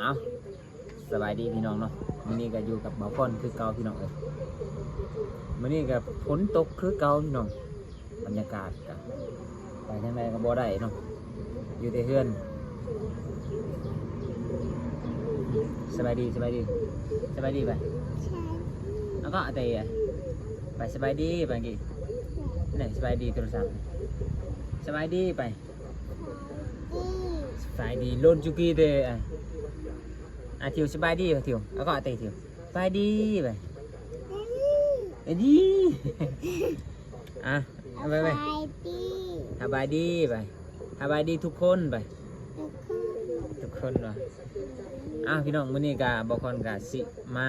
เอาสบายดีพี่น้องเนาะมื้อนี้ก็อยู่กับบ่าวพ่อนคือเก่าพี่น้องเอ้ยมื้อนี้ก็ฝนตกคือเก่าพี่น้องบรรยากาศก็ไปทางใดก็บ่ได้เนาะอยู่แต่เฮือนสบายดีไปแล้วก็แต่ไปสบายดีไปกี่ไหนสบายดีโทรศัพท์สบายดีไปสบายดีโลนจุกี้เด้ทิวสบายดีป่ะทิวแล้วก็ทิวสบายดีไปดีไปสบายดีไปสบายดีทุกคนไปทุกคนว่ะพี่น้องมื้อนี้ก็บ่คนก็สิมา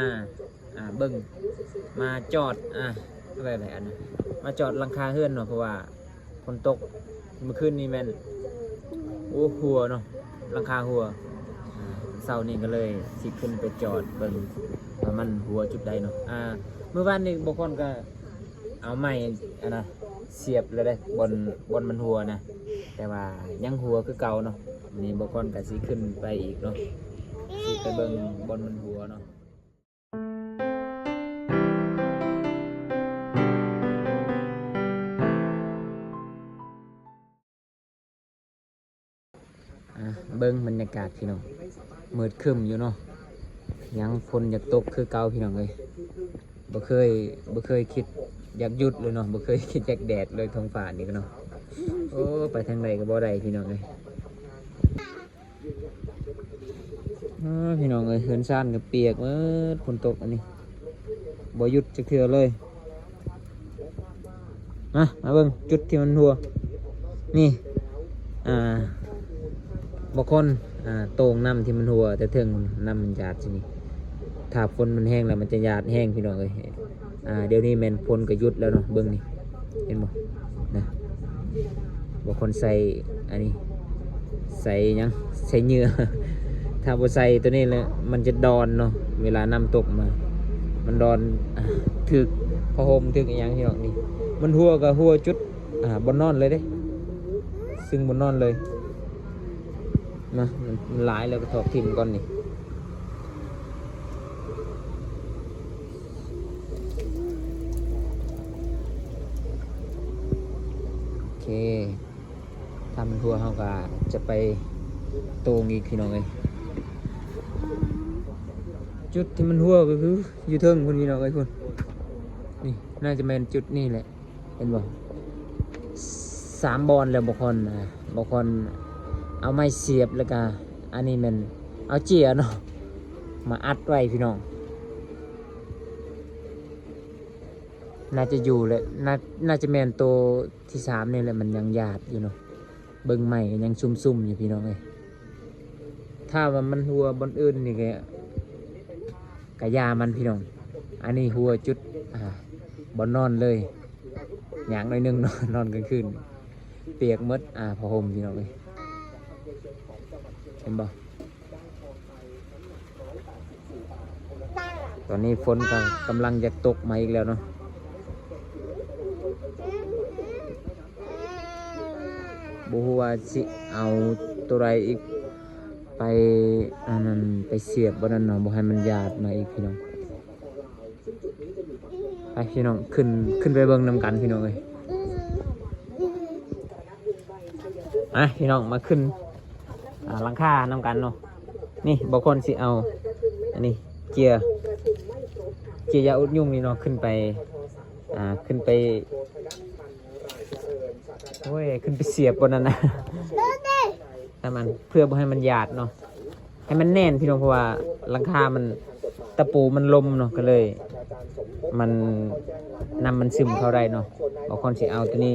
เบิ่งมาจอดไปอันนั้นมาจอดหลังคาเฮือนเนาะเพราะว่าฝนตกเมื่อคืนนี้แม่นหัวเนาะหลังคาหัวเสาร์นี้ก็เลยสิขึ้นไปจอดเบิ่งว่ามันหัวจุดใดเนาะเมื่อวานนี้บางคนก็เอาไม้เสียบเลยได้บนมันหัวนะแต่ว่ายังหัวคือเก่าเนาะนี่บางคนก็สิขึ้นไปอีกเนาะสิไปเบิ่งบนมันหัวเนาะเบิ่งบรรยากาศพี่น้องมืดครึ้มอยู่เนาะยังฝนอยากตกคือเก่าพี่น้องเลยบ่เคยคิดอยากหยุดเลยเนาะบ่เคยคิดอยากแดดเลยท้องฟ้านี่ก็เนาะโอ้ไปทางไหนก็บ่ได้พี่น้องเลยพี่น้องเลยเฮือนซ่านก็เปียกหมดฝนตกอันนี้บ่หยุดจักเทื่อเลยมาเบิ่งจุดที่มันหัวนี่บางคนโต่งน้ำที่มันหัวแต่เทิงน้ำมันหยาดสินี่ถ้าฝนมันแห้งแล้วมันจะหยาดแห้งพี่น้องเลยเดี๋ยวนี้แมนฝนก็หยุดแล้วเนาะเบิ้งนี่เห็นบ่นะบางคนใส่อันนี้ใส่ยังใส่เหงื่อ ถ้าบ่ใส่ตัวนี้เลยมันจะดอนเนาะเวลาน้ำตกมามันดอนถึกผ้าห่มถึกอย่างที่น้องนี่มันหัวก็หัวจุดบนนอนเลยเด้ซึ่งบนนอนเลยนะมันหลายแล้วก็ถอดทิ่มก่อนนี่โอเคถ้ามันหัวเขาก็จะไปโตงอีกพี่น้องเลยจุดที่มันหัวก็คืออยู่เทิงคนพี่น้องเลยคุณนี่น่าจะเป็นจุดนี่แหละเห็นบ่3 บอลแล้วบางคนเอาไม้เสียบแล้วก็อันนี้มันเอาเจียเนาะมาอัดไว้พี่น้องน่าจะอยู่เลยน่าจะแมนตัวที่3นี่แหละมันยังหยาดอยู่เนาะเบิ่งใหม่ยังซุ่มๆอยู่พี่น้องเลยถ้าว่ามันหัวบนอื่นนี่กะยามันพี่น้องอันนี้หัวจุดบนนอนเลยอย่างน้อยนึงนอนกลางคืนเปียกมดพอห่มพี่น้องเลยเห็นบ่ตอนนี้ฝนกำลังจะตกมาอีกแล้วเนาะบ่ฮู้ว่าสิเอาตัวใดอีกไปนั้นไปเสียบบนนั้นเนาะบ่ให้มันหยาดมาอีกพี่น้องไปพี่น้องขึ้นไปเบิ่งนำกันพี่น้องเอ้ยพี่น้องมาขึ้นหลังคานำกันเนาะนี่บางคนสิเอาอันนี้เจียยาอุดยุ่งนี่เนาะขึ้นไปโอ้ยขึ้นไปเสียบบนนั้นนะให้มันเพื่อบ่ให้มันหยาดเนาะให้มันแน่นพี่น้องเพราะว่าหลังคามันตะปูมันลมเนาะก็เลยมันนำมันซึมเข้าได้เนาะบางคนสิเอาตัวนี้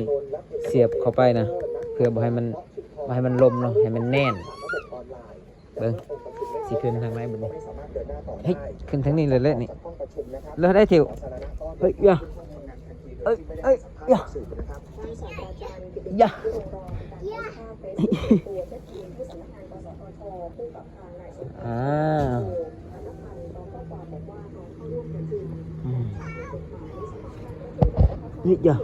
เสียบเข้าไปนะเพื่อบ่ให้มันลมเนาะให้มันแน่นเบิ่งสิขึ้นทางไหนบ่เฮ้ยขึ้นทางนี้เลยนี่เลิกได้ถิวเฮ้ยอย่านี่จ้ะ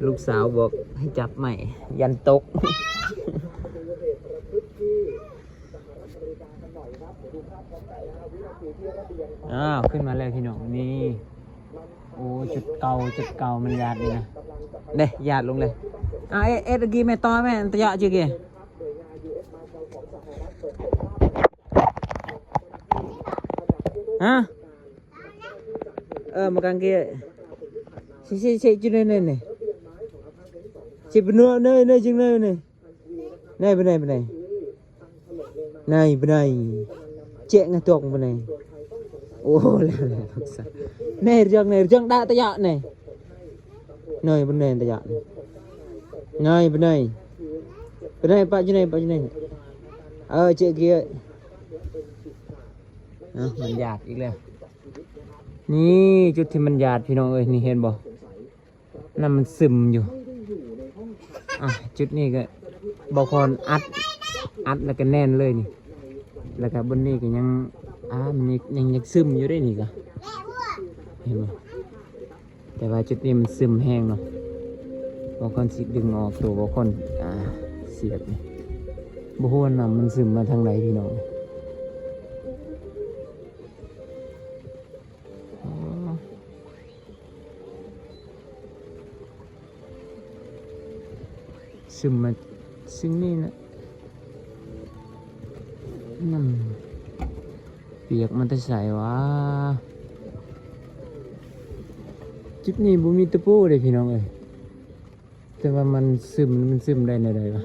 ลูกสาวบอกให้จับใหม่ยันตก อ้าวขึ้นมาเลยพี่น้องนี่โอ้จุดเก่ามันหยาดนี่นะเด้หยาดลงเลยเอ็ดกี้แม่ต่อแม่ตะยะจือกี้ฮะมากังกี้สิจุดnày này chị bên nơi chừng nơi này này bên này chạy ngay tuột bên này ô là thật sự này răng đã tay nhọn này nơi bên này tay nhọn này bên này bạn chỗ này chị kiaมันหยาดอีกแล้วนี่จุดที่มันหยาดพี่น้องเอ้ยนี่เห็นบ่นั่นมันซึมอยู่จุดนี้ก็บางคนอัดแล้วก็แน่นเลยนี่แล้วก็บนนี้ก็ยังมันยังซึมอยู่ได้นี่ก็เห็นไหมแต่ว่าจุดนี้มันซึมแห้งเนาะบางคนสิดึงออกตัวบางคนเสียบนี่บ่ฮู้ว่าน้ำมันซึมมาทางไหนพี่น้องซึมมาซึ่งนี่นะนั่นเปียกมันจะใส่วะจุดนี้บุมีตะปูเลยพี่น้องเอ้ยแต่ว่ามันซึมได้ในใดวะ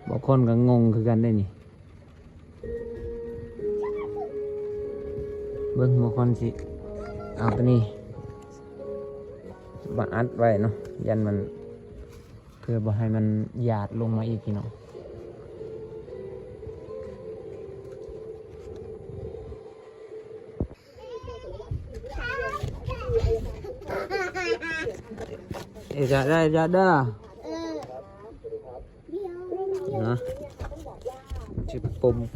บางคนก็งงคือกันได้นี่เบิ่งบางคนสิเอาตัวนี้บังอัดไว้เนาะยันมันเพื่อบ่ให้มันหยาดลงมาอีกพี่น้องจะได้นะจุด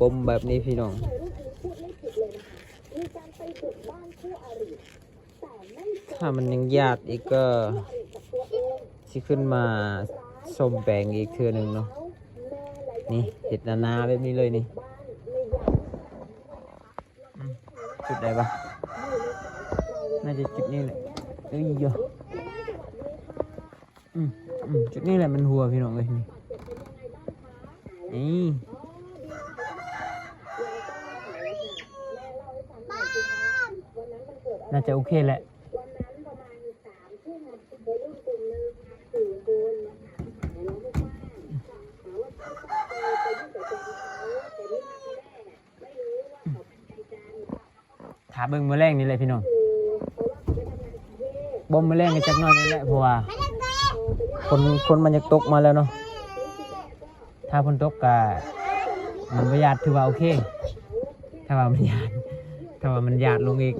ปมแบบนี้พี่น้องถ้ามันยังหยาดอีกก็สิขึ้นมาส้มแปลงอีกเทื่อหนึ่งเนาะนี่เห็ดนาแบบนี้เลยนี่จุดไหนปะน่าจะจุดนี้แหละเอ้ยเยอะจุดนี้แหละมันหัวพี่น้องเลยนี่น่าจะโอเคแหละถาเบิ่งมื้อแรงนี่เลยพี่น้องบ่มมื้อแรงก็จักหน่อยนี่แหละเพราะว่าคนมันจะตกมาแล้วเนาะถ้าฝนตกก็มันบ่หยาดถือว่าโอเคถ้าว่ามันหยาดลงอีก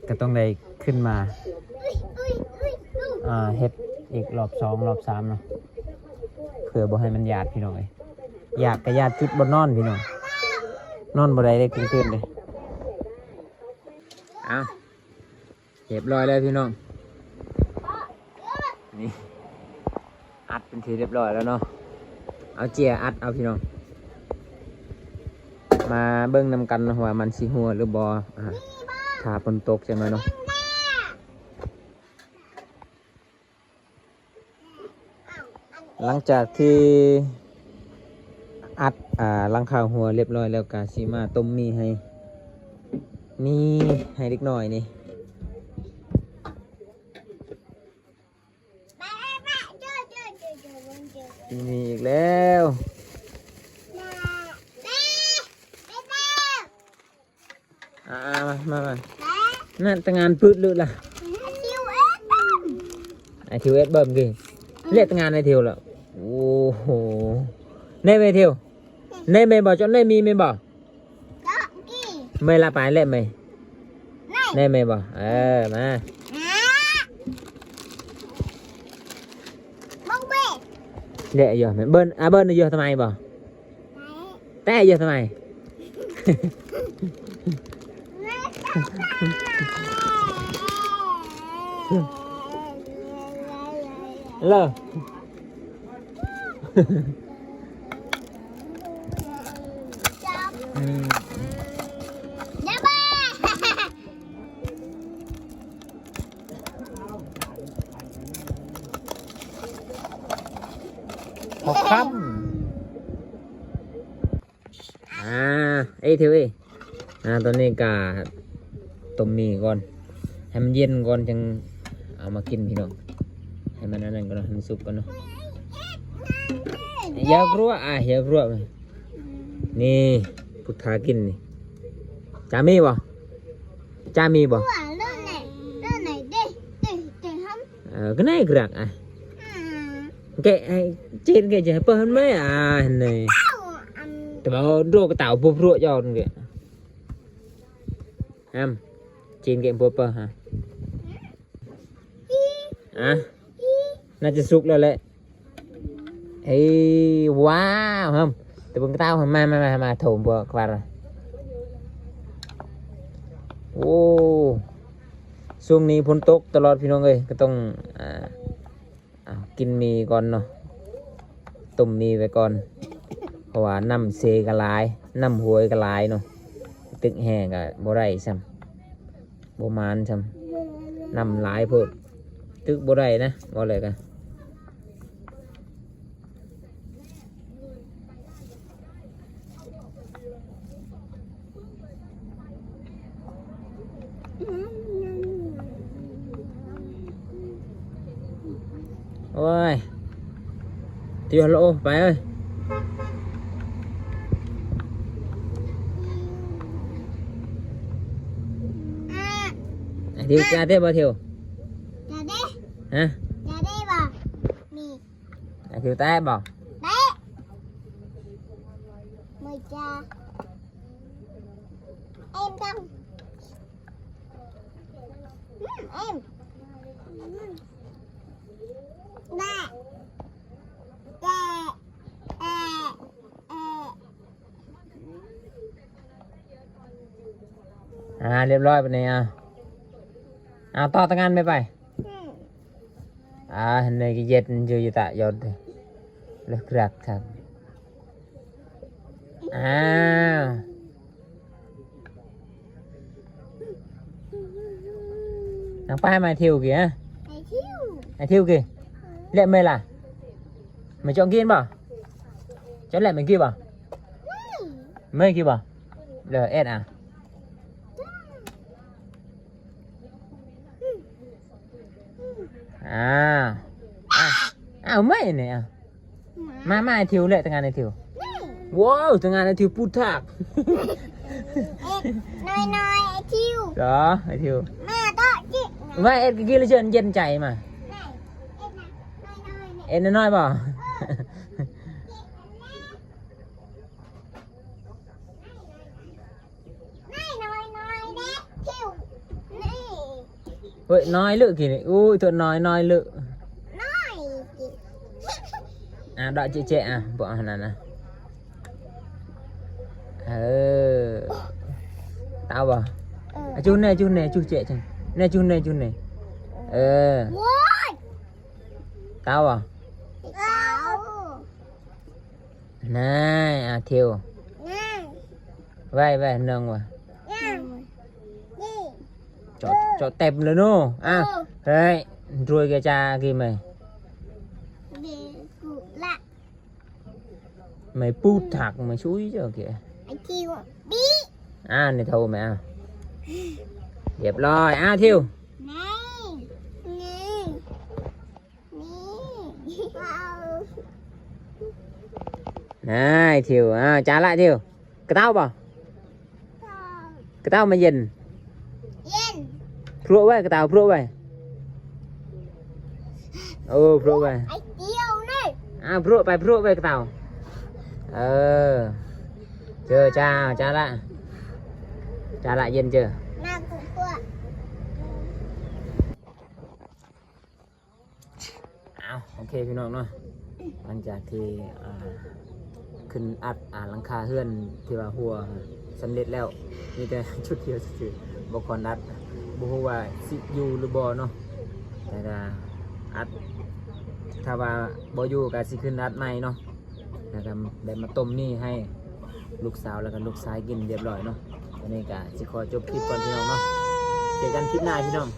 ก็ต้องได้ขึ้นมาเฮ็ดอีกรอบ2รอบ3เนาะเพื่อบ่ให้มันหยาดพี่น้องเอ้ยหยาดก็หยาดจุดบ่นอนพี่น้องนอนบ่ได้เลยตื่นเลยเรียบร้อยแล้วพี่น้องนี่อัดเป็นทีเรียบร้อยแล้วเนาะเอาเจียอัดเอาพี่น้องมาเบิ้งนำกันว่ามันสิหัวหรือบอถ้าฝนตกใช่ไหมเนาะหลังจากที่อัดหลังคาหัวเรียบร้อยแล้วกาซิมาต้มมีให้เล็กน้อยนี่มีอีกแล้วมานั่นแต่งานพืชลึกล่ะไอทิวเอสเบิ่มกี่เรียกแต่งานไอทิวแล้วโอ้โหเน่ไม่ทิวเน่ไม่บอกจนเน่มีไม่บอกไม่ละไปเล่ไม่เน่ไม่บอกมาเดี๋ยวgiờ mẹ bên bên giờทำไมบ่แต่giờทำไม เลอหกคำไอ้เถอะตอนนี้กาต้มมีก่อนให้มันเย็นก่อนจึงเอามากินพี่น้องให้มันนั่นก่อนให้มันสุกก่อนเนาะยาวกรัวยาวกรัวนี่พุทธากินนี่จามีบ่cái này grak cái trên cái gì hơn mấy này tụi bảo rô cái tàu bùa rô cho kìa em trên cái bùa hả nóจะสุกแล้วแหละเฮ้ยว้าวkhông tụi bọn tao mà thủng bùa qua rồiโอ้ช่วงนี้ฝนตกตลอดพี่น้องเอ้ยก็ต้องกินมีก่อนเนาะต้มมีไว้ก่อนเพราะว่าน้ำเซกะลายน้ำหวยกะลายเนาะตึกแห้งกะบ่ได้ซ้ำบ่มานซ้ำน้ำหลายโพดตึกบ่ได้นะบ่เลยกันโอ้ยเดี๋ยวโลไปเอ้ยเดี๋ยวจ้าเต้บ่เที่ยวฮะเที่ยวใต้บ่เรียบร้อยไปเนี่ยต่อตั้งงานไปในcái dệt chưa gì tạ giọt lực rạc thật nàng pai mày thiêu kìa mày thiêu kìa lẹ mày là mày chọn kia bảo chọn lẹ mày kia bảo mày kia bảo rồi ed mấy này mai thiếu lệ thằng này thiếu wow thằng này thiếu put thạc nói thiếu đó thiếu vậy cái kia là chuyện dân chạy mà em nó nói bảo vậy nói lự kì này ui tôi nói lự đợi chị trẻ bọn này nè tao bảo chú này chú trẻ chẳng này chú này tao bảo này thiêu vậy nâng mà cho tẹp lên nô đấy rồi cái cha kia mày put thạc mày xúi cho kìa này thâu mẹ đẹp rồi thiêu này thiêu trả lại thiêu cái tao mày nhìn pro vậy cái tao pro vậy pro vậy pro vậy cái tao chưa trả lại dân chưaโอเคพี่น้องเนาะหลังจากที่ขึ้นอัดหลังคาเฮือนที่ว่าหัวสำเร็จแล้วมีแต่ชุดเดียว บ่คอนอัดบ่ฮู้ว่าสิอยู่หรือบ่เนาะแต่ก็อัดถ้าว่าบ่อยู่ก็สิขึ้นอัดใหม่เนาะแล้วก็ได้มาต้มนี่ให้ลูกสาวแล้วก็ลูกชายกินเรียบร้อยเนาะวันนี้ก็สิขอจบคลิปก่อนพี่น้องเนาะเจอกันคลิปหน้าพี่น้อง